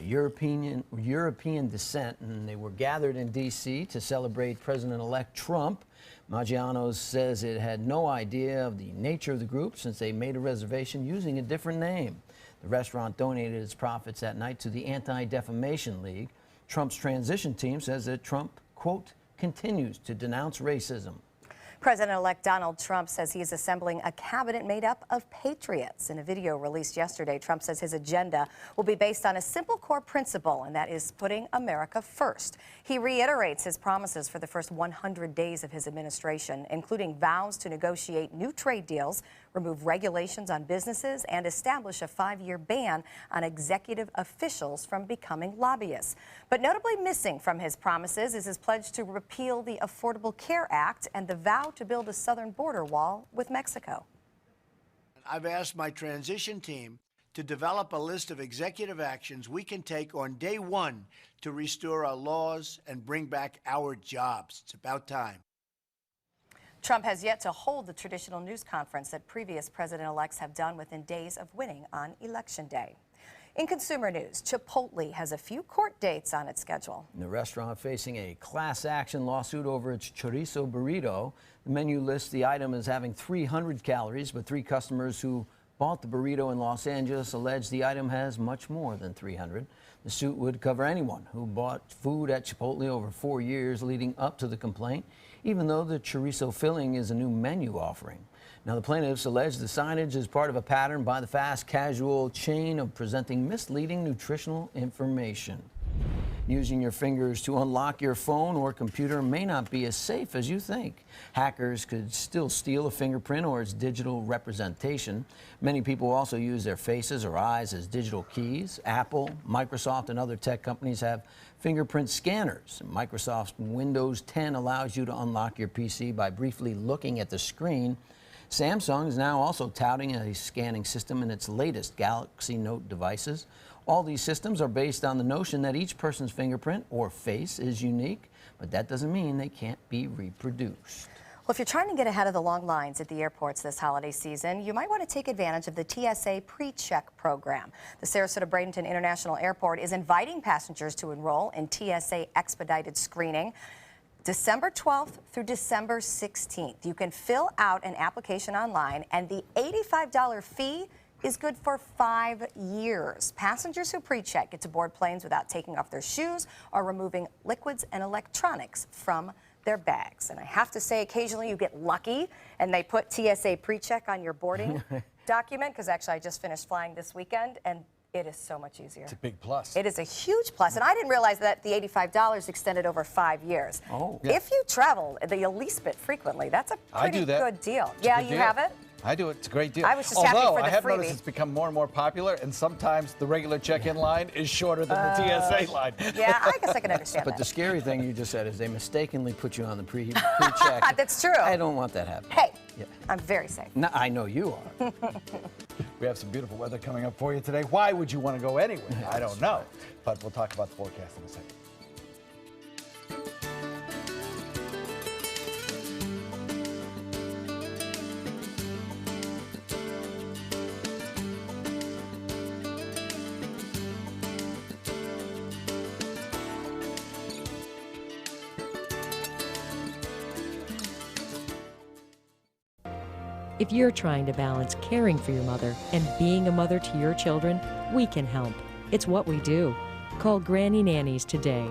European descent, and they were gathered in D.C. to celebrate President-elect Trump. Maggiano's says it had no idea of the nature of the group since they made a reservation using a different name. The restaurant donated its profits that night to the Anti-Defamation League. Trump's transition team says that Trump, quote, continues to denounce racism. President-elect Donald Trump says he is assembling a cabinet made up of patriots. In a video released yesterday, Trump says his agenda will be based on a simple core principle, and that is putting America first. He reiterates his promises for the first 100 days of his administration, including vows to negotiate new trade deals, remove regulations on businesses, and establish a 5-year ban on executive officials from becoming lobbyists. But notably missing from his promises is his pledge to repeal the Affordable Care Act and the vow to build a southern border wall with Mexico. I've asked my transition team to develop a list of executive actions we can take on day one to restore our laws and bring back our jobs. It's about time. Trump has yet to hold the traditional news conference that previous president-elects have done within days of winning on Election Day. In consumer news, Chipotle has a few court dates on its schedule. The restaurant facing a class action lawsuit over its chorizo burrito. The menu lists the item as having 300 calories, but 3 customers who bought the burrito in Los Angeles allege the item has much more than 300. The suit would cover anyone who bought food at Chipotle over 4 years leading up to the complaint, even though the chorizo filling is a new menu offering. Now, the plaintiffs allege the signage is part of a pattern by the fast casual chain of presenting misleading nutritional information. Using your fingers to unlock your phone or computer may not be as safe as you think. Hackers could still steal a fingerprint or its digital representation. Many people also use their faces or eyes as digital keys. Apple, Microsoft, and other tech companies have fingerprint scanners. Microsoft's Windows 10 allows you to unlock your PC by briefly looking at the screen. Samsung is now also touting a scanning system in its latest Galaxy Note devices. All these systems are based on the notion that each person's fingerprint or face is unique, but that doesn't mean they can't be reproduced. Well, if you're trying to get ahead of the long lines at the airports this holiday season, you might want to take advantage of the TSA pre-check program. The Sarasota-Bradenton International Airport is inviting passengers to enroll in TSA expedited screening December 12th through December 16th. You can fill out an application online, and the $85 fee is good for 5 years. Passengers who pre-check get to board planes without taking off their shoes or removing liquids and electronics from their bags. And I have to say, occasionally you get lucky and they put TSA pre-check on your boarding document, because actually I just finished flying this weekend and it is so much easier. It's a big plus. It is a huge plus. And I didn't realize that the $85 extended over 5 years. Oh. Yeah. If you travel the least bit frequently, that's a pretty good deal. Yeah, you have it? I do it. It's a great deal. I was just happy Although for the I have freebie. noticed it's become more and more popular, and sometimes the regular check-in line is shorter than the TSA line. Yeah, I guess I can understand But that. the scary thing you just said is they mistakenly put you on the pre-check. That's true. I don't want that happening. Hey, Yeah. I'm very safe. No, I know you are. We have some beautiful weather coming up for you today. Why would you want to go anywhere? I don't know. But we'll talk about the forecast in a second. If you're trying to balance caring for your mother and being a mother to your children, we can help. It's what we do. Call Granny Nannies today.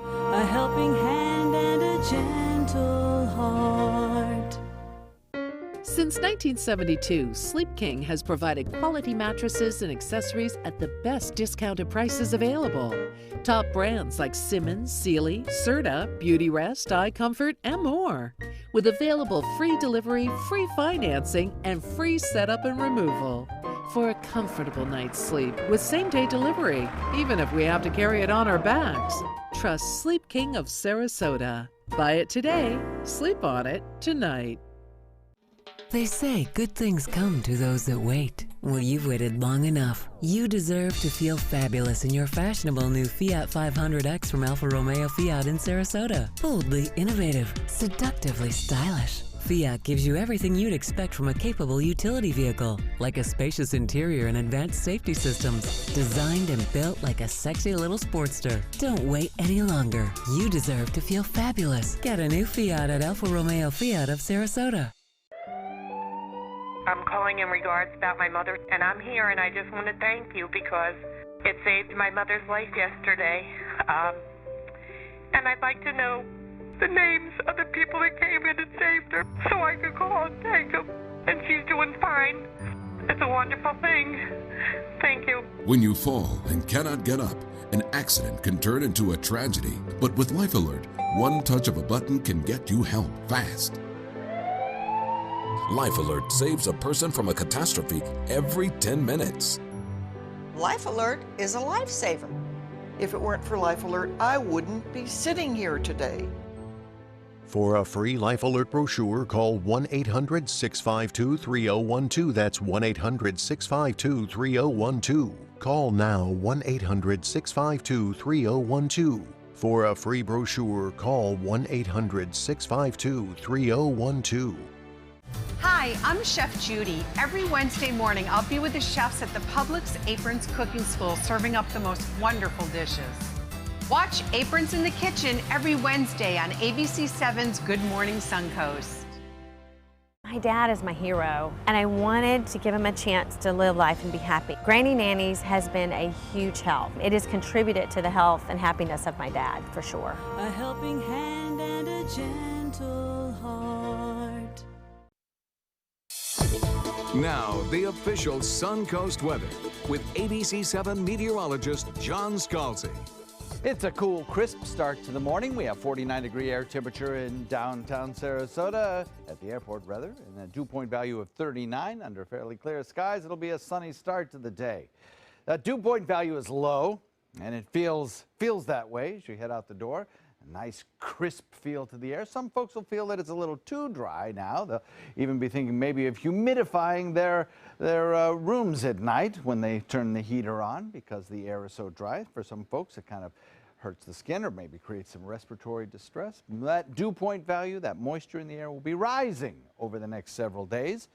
A helping hand and a gentle heart. Since 1972, Sleep King has provided quality mattresses and accessories at the best discounted prices available. Top brands like Simmons, Sealy, Serta, Beautyrest, iComfort, and more. With available free delivery, free financing, and free setup and removal. For a comfortable night's sleep with same-day delivery, even if we have to carry it on our backs. Trust Sleep King of Sarasota. Buy it today, sleep on it tonight. They say good things come to those that wait. Well, you've waited long enough. You deserve to feel fabulous in your fashionable new Fiat 500X from Alfa Romeo Fiat in Sarasota. Boldly innovative, seductively stylish. Fiat gives you everything you'd expect from a capable utility vehicle, like a spacious interior and advanced safety systems, designed and built like a sexy little sportster. Don't wait any longer. You deserve to feel fabulous. Get a new Fiat at Alfa Romeo Fiat of Sarasota. I'm calling in regards about my mother, and I'm here, and I just want to thank you because it saved my mother's life yesterday. And I'd like to know the names of the people that came in and saved her so I could call and thank them. And she's doing fine. It's a wonderful thing. Thank you. When you fall and cannot get up, an accident can turn into a tragedy. But with Life Alert, one touch of a button can get you help fast. Life Alert saves a person from a catastrophe every 10 minutes. Life Alert is a lifesaver. If it weren't for Life Alert, I wouldn't be sitting here today. For a free Life Alert brochure, call 1-800-652-3012. That's 1-800-652-3012. Call now 1-800-652-3012. For a free brochure, call 1-800-652-3012. Hi, I'm Chef Judy. Every Wednesday morning, I'll be with the chefs at the Publix Aprons Cooking School serving up the most wonderful dishes. Watch Aprons in the Kitchen every Wednesday on ABC7's Good Morning Suncoast. My dad is my hero, and I wanted to give him a chance to live life and be happy. Granny Nannies has been a huge help. It has contributed to the health and happiness of my dad, for sure. A helping hand and a gentle heart. Now, the official Suncoast weather with ABC7 meteorologist John Scalzi. It's a cool, crisp start to the morning. We have 49-degree air temperature in downtown Sarasota, at the airport rather, and a dew point value of 39 under fairly clear skies. It'll be a sunny start to the day. That dew point value is low, and it feels that way as you head out the door. A nice crisp feel to the air. Some folks will feel that it's a little too dry now. They'll even be thinking maybe of humidifying their rooms at night when they turn the heater on because the air is so dry. For some folks, it kind of hurts the skin or maybe creates some respiratory distress. That dew point value, that moisture in the air, will be rising over the next several days.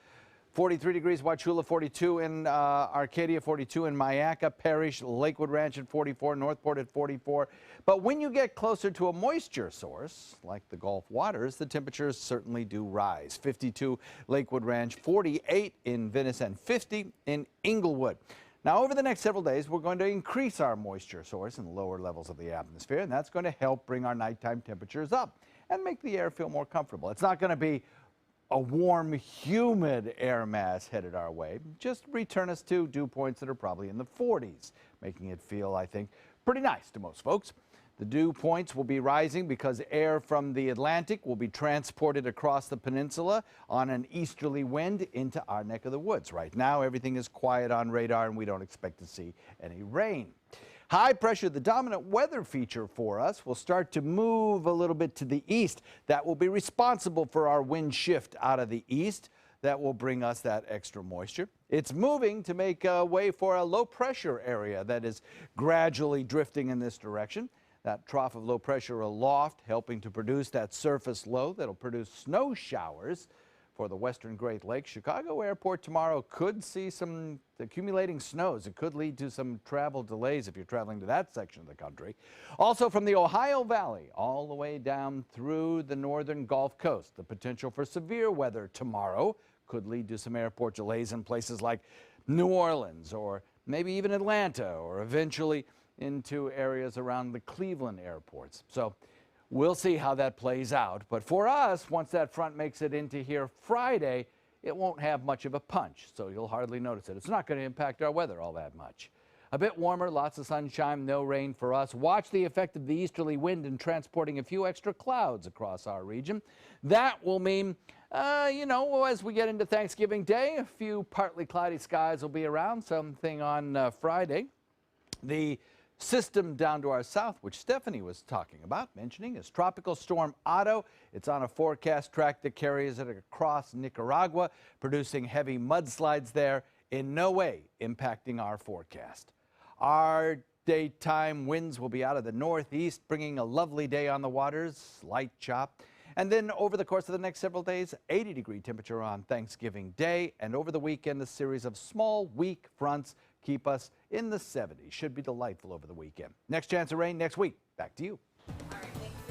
43 degrees, Wauchula, 42 in Arcadia, 42 in Mayaca, Parrish, Lakewood Ranch at 44, Northport at 44. But when you get closer to a moisture source, like the Gulf waters, the temperatures certainly do rise. 52 Lakewood Ranch, 48 in Venice, and 50 in Inglewood. Now, over the next several days, we're going to increase our moisture source in the lower levels of the atmosphere, and that's going to help bring our nighttime temperatures up and make the air feel more comfortable. It's not going to be a warm, humid air mass headed our way. Just return us to dew points that are probably in the 40s, making it feel, I think, pretty nice to most folks. The dew points will be rising because air from the Atlantic will be transported across the peninsula on an easterly wind into our neck of the woods. Right now, everything is quiet on radar, and we don't expect to see any rain. High pressure, the dominant weather feature for us, will start to move a little bit to the east. That will be responsible for our wind shift out of the east. That will bring us that extra moisture. It's moving to make way for a low pressure area that is gradually drifting in this direction. That trough of low pressure aloft helping to produce that surface low that'll produce snow showers for the western Great Lakes. Chicago Airport tomorrow could see some accumulating snows. It could lead to some travel delays if you're traveling to that section of the country. Also from the Ohio Valley all the way down through the northern Gulf Coast, the potential for severe weather tomorrow could lead to some airport delays in places like New Orleans or maybe even Atlanta, or eventually into areas around the Cleveland airports. So we'll see how that plays out. But for us, once that front makes it into here Friday, it won't have much of a punch, so you'll hardly notice it. It's not going to impact our weather all that much. A bit warmer, lots of sunshine, no rain for us. Watch the effect of the easterly wind in transporting a few extra clouds across our region. That will mean, as we get into Thanksgiving Day, a few partly cloudy skies will be around, something on Friday. The system down to our south, which Stephanie was mentioning, is Tropical Storm Otto. It's on a forecast track that carries it across Nicaragua, producing heavy mudslides there, in no way impacting our forecast. Our daytime winds will be out of the northeast, bringing a lovely day on the waters, light chop. And then over the course of the next several days, 80-degree temperature on Thanksgiving Day, and over the weekend, a series of small, weak fronts keep us in the 70s. Should be delightful over the weekend. Next chance of rain next week. Back to you.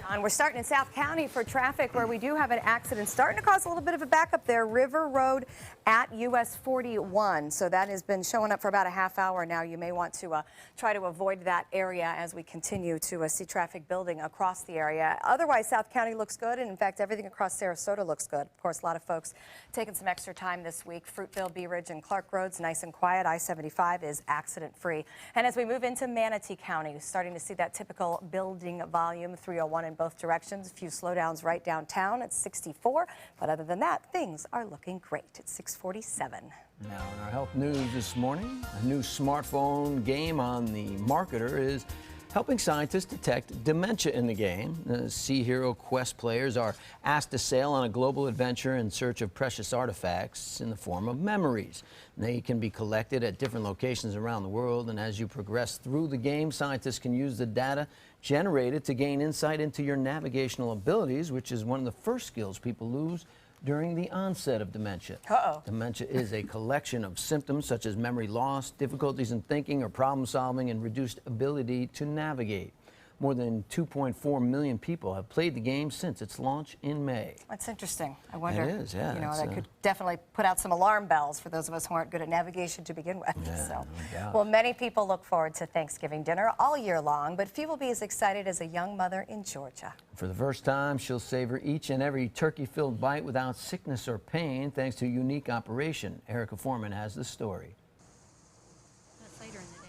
And we're starting in South County for traffic, where we do have an accident starting to cause a little bit of a backup there. River Road at US 41. So that has been showing up for about a half hour now. You may want to try to avoid that area as we continue to see traffic building across the area. Otherwise, South County looks good. And in fact, everything across Sarasota looks good. Of course, a lot of folks taking some extra time this week. Fruitville, Bee Ridge, and Clark Roads, nice and quiet. I-75 is accident-free. And as we move into Manatee County, starting to see that typical building volume, 301 in both directions. A few slowdowns right downtown at 64. But other than that, things are looking great at 647. Now, in our health news this morning, a new smartphone game on the marketer is helping scientists detect dementia in the game. The Sea Hero Quest players are asked to sail on a global adventure in search of precious artifacts in the form of memories. They can be collected at different locations around the world, and as you progress through the game, scientists can use the data generated to gain insight into your navigational abilities, which is one of the first skills people lose during the onset of dementia. Dementia is a collection of symptoms such as memory loss, difficulties in thinking or problem solving, and reduced ability to navigate. More than 2.4 million people have played the game since its launch in May. That's interesting. I wonder, it is, yeah, that could definitely put out some alarm bells for those of us who aren't good at navigation to begin with. Yeah, so, no doubt. well, many people look forward to Thanksgiving dinner all year long, but few will be as excited as a young mother in Georgia. For the first time, she'll savor each and every turkey-filled bite without sickness or pain thanks to a unique operation. Erica Foreman has the story.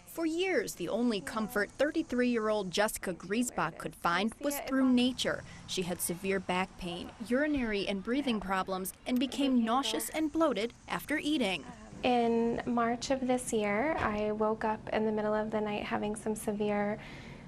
For years, the only comfort 33-year-old Jessica Griesbach could find was through nature. She had severe back pain, urinary and breathing problems, and became nauseous and bloated after eating. In March of this year, I woke up in the middle of the night having some severe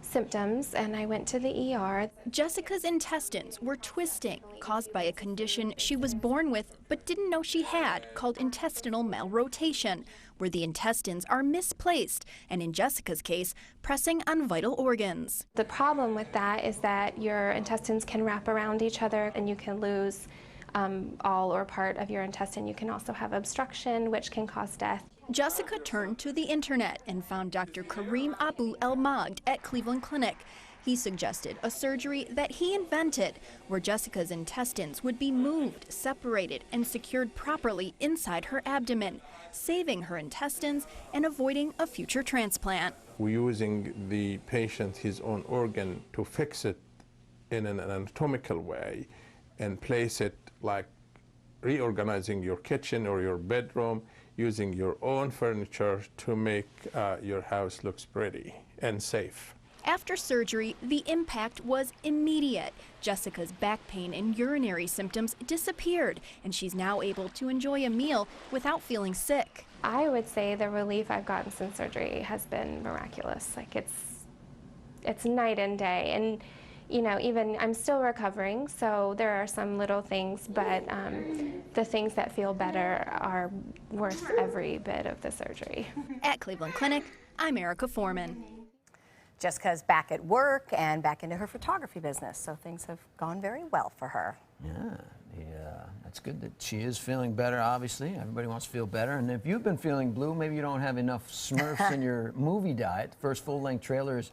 symptoms, and I went to the ER. Jessica's intestines were twisting, caused by a condition she was born with but didn't know she had, called intestinal malrotation, where the intestines are misplaced, and in Jessica's case, pressing on vital organs. The problem with that is that your intestines can wrap around each other and you can lose all or part of your intestine. You can also have obstruction, which can cause death. Jessica turned to the internet and found Dr. Kareem Abu El Magd at Cleveland Clinic. He suggested a surgery that he invented, where Jessica's intestines would be moved, separated, and secured properly inside her abdomen, saving her intestines and avoiding a future transplant. We're using the patient, his own organ, to fix it in an anatomical way and place it like reorganizing your kitchen or your bedroom, using your own furniture to make your house looks pretty and safe. After surgery, the impact was immediate. Jessica's back pain and urinary symptoms disappeared, and she's now able to enjoy a meal without feeling sick. I would say the relief I've gotten since surgery has been miraculous. Like it's night and day. And you know, even I'm still recovering, so there are some little things, but the things that feel better are worth every bit of the surgery. At Cleveland Clinic, I'm Erica Foreman. Jessica's back at work and back into her photography business, so things have gone very well for her. Yeah, that's good that she is feeling better, obviously. Everybody wants to feel better. And if you've been feeling blue, maybe you don't have enough Smurfs in your movie diet. The first full-length trailer is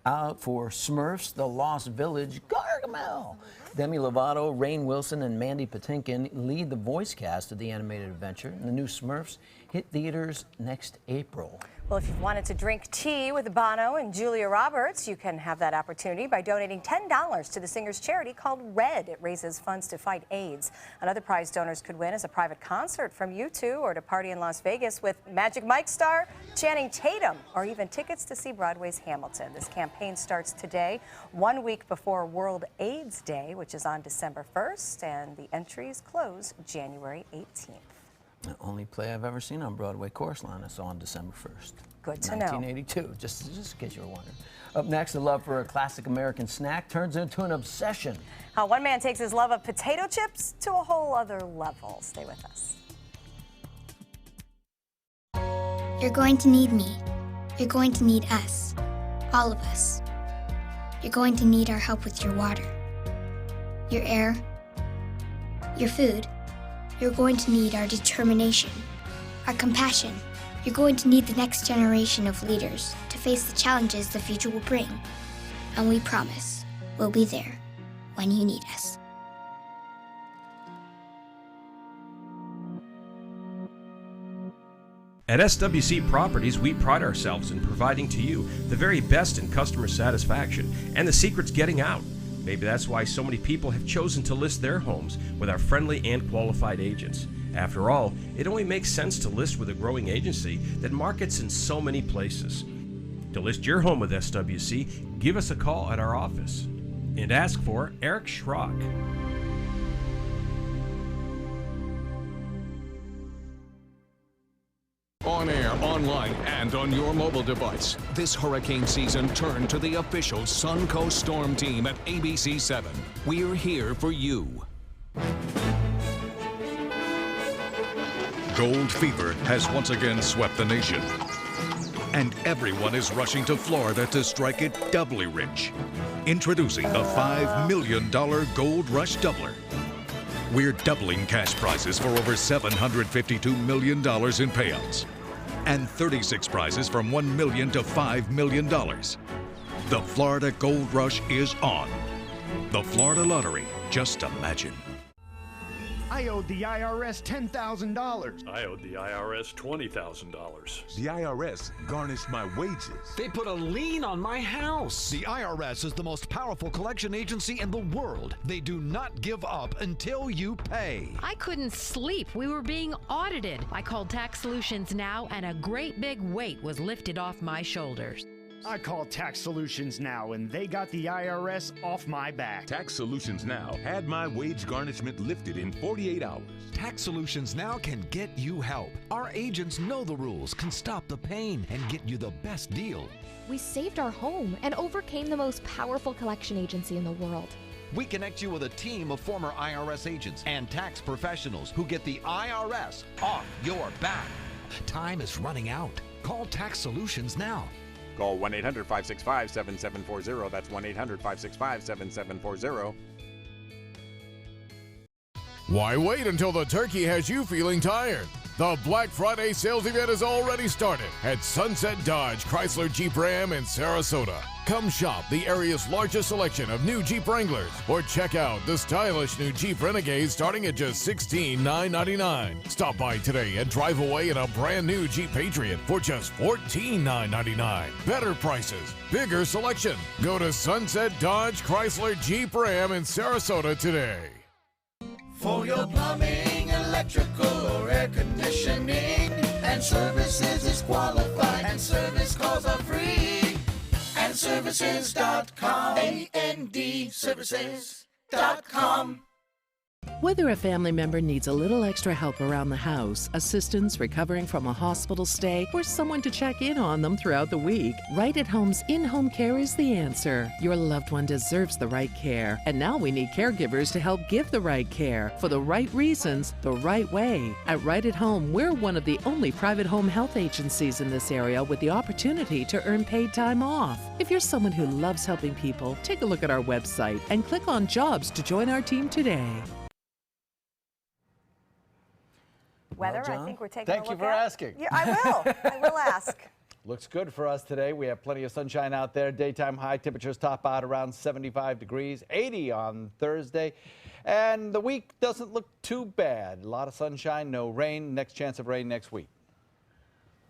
out for Smurfs, The Lost Village, Gargamel. Demi Lovato, Rainn Wilson, and Mandy Patinkin lead the voice cast of the animated adventure. And the new Smurfs hit theaters next April. Well, if you've wanted to drink tea with Bono and Julia Roberts, you can have that opportunity by donating $10 to the singer's charity called RED. It raises funds to fight AIDS. Another prize donors could win is a private concert from U2 or to party in Las Vegas with Magic Mike star Channing Tatum, or even tickets to see Broadway's Hamilton. This campaign starts today, 1 week before World AIDS Day, which is on December 1st, and the entries close January 18th. The only play I've ever seen on Broadway, Chorus Line, I saw on December 1st. Good to know. 1982, just in case you were wondering. Up next, the love for a classic American snack turns into an obsession. How one man takes his love of potato chips to a whole other level. Stay with us. You're going to need me. You're going to need us. All of us. You're going to need our help with your water, your air, your food. You're going to need our determination, our compassion. You're going to need the next generation of leaders to face the challenges the future will bring. And we promise we'll be there when you need us. At SWC Properties, we pride ourselves in providing to you the very best in customer satisfaction, and the secret's getting out. Maybe that's why so many people have chosen to list their homes with our friendly and qualified agents. After all, it only makes sense to list with a growing agency that markets in so many places. To list your home with SWC, give us a call at our office and ask for Eric Schrock. On air, online, and on your mobile device, this hurricane season turn to the official Suncoast Storm Team at ABC 7. We're here for you. Gold fever has once again swept the nation. And everyone is rushing to Florida to strike it doubly rich. Introducing the $5 million Gold Rush Doubler. We're doubling cash prizes for over $752 million in payouts. And 36 prizes from $1 million to $5 million. The Florida Gold Rush is on. The Florida Lottery, just imagine. I owed the IRS $10,000. I owed the IRS $20,000. The IRS garnished my wages. They put a lien on my house. The IRS is the most powerful collection agency in the world. They do not give up until you pay. I couldn't sleep. We were being audited. I called Tax Solutions Now, and a great big weight was lifted off my shoulders. I called Tax Solutions Now, and they got the IRS off my back. Tax Solutions Now had my wage garnishment lifted in 48 hours. Tax Solutions Now can get you help. Our agents know the rules, can stop the pain, and get you the best deal. We saved our home and overcame the most powerful collection agency in the world. We connect you with a team of former IRS agents and tax professionals who get the IRS off your back. Time is running out. Call Tax Solutions now. Call 1-800-565-7740. That's 1-800-565-7740. Why wait until the turkey has you feeling tired? The Black Friday sales event has already started at Sunset Dodge Chrysler Jeep Ram in Sarasota. Come shop the area's largest selection of new Jeep Wranglers, or check out the stylish new Jeep Renegades starting at just $16,999. Stop by today and drive away in a brand new Jeep Patriot for just $14,999. Better prices, bigger selection. Go to Sunset Dodge Chrysler Jeep Ram in Sarasota today. For your plumbing, electrical, or air conditioning, and services is qualified, and service calls are free. And andservices.com. andservices.com. Whether a family member needs a little extra help around the house, assistance recovering from a hospital stay, or someone to check in on them throughout the week, Right at Home's in-home care is the answer. Your loved one deserves the right care, and now we need caregivers to help give the right care for the right reasons, the right way. At Right at Home, we're one of the only private home health agencies in this area with the opportunity to earn paid time off. If you're someone who loves helping people, take a look at our website and click on Jobs to join our team today. Weather, Well, I think we're taking thank a you look for at. asking. Yeah, I will. I will ask. Looks good for us today. We have plenty of sunshine out there. Daytime high temperatures top out around 75 degrees, 80 on Thursday. And the week doesn't look too bad. A lot of sunshine, no rain. Next chance of rain next week.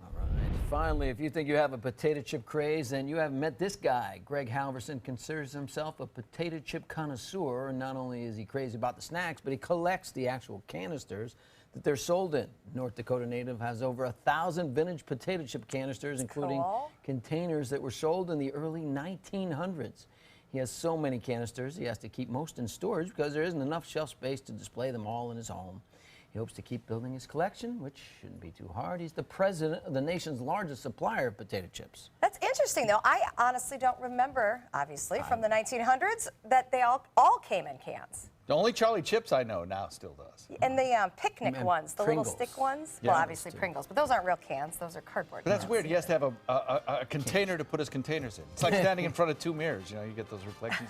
All right. Finally, if you think you have a potato chip craze, then you haven't met this guy. Greg Halverson considers himself a potato chip connoisseur. And not only is he crazy about the snacks, but he collects the actual canisters that they're sold in. North Dakota native has over 1,000 vintage potato chip canisters, including containers that were sold in the early 1900s. He has so many canisters, he has to keep most in storage because there isn't enough shelf space to display them all in his home. He hopes to keep building his collection, which shouldn't be too hard. He's the president of the nation's largest supplier of potato chips. That's interesting, though. I honestly don't remember, obviously, from the 1900s, that they all came in cans. The only Charlie Chips I know now still does. And the picnic And ones, the Pringles. little stick ones. Yeah, well, obviously Pringles, but those aren't real cans. Those are cardboard But that's cans. weird. He has to have a container to put his containers in. It's like standing in front of two mirrors. You know, you get those reflections.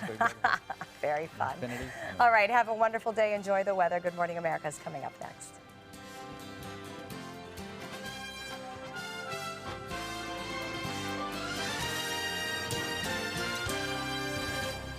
Very fun. Infinity. All right, have a wonderful day. Enjoy the weather. Good Morning America is coming up next.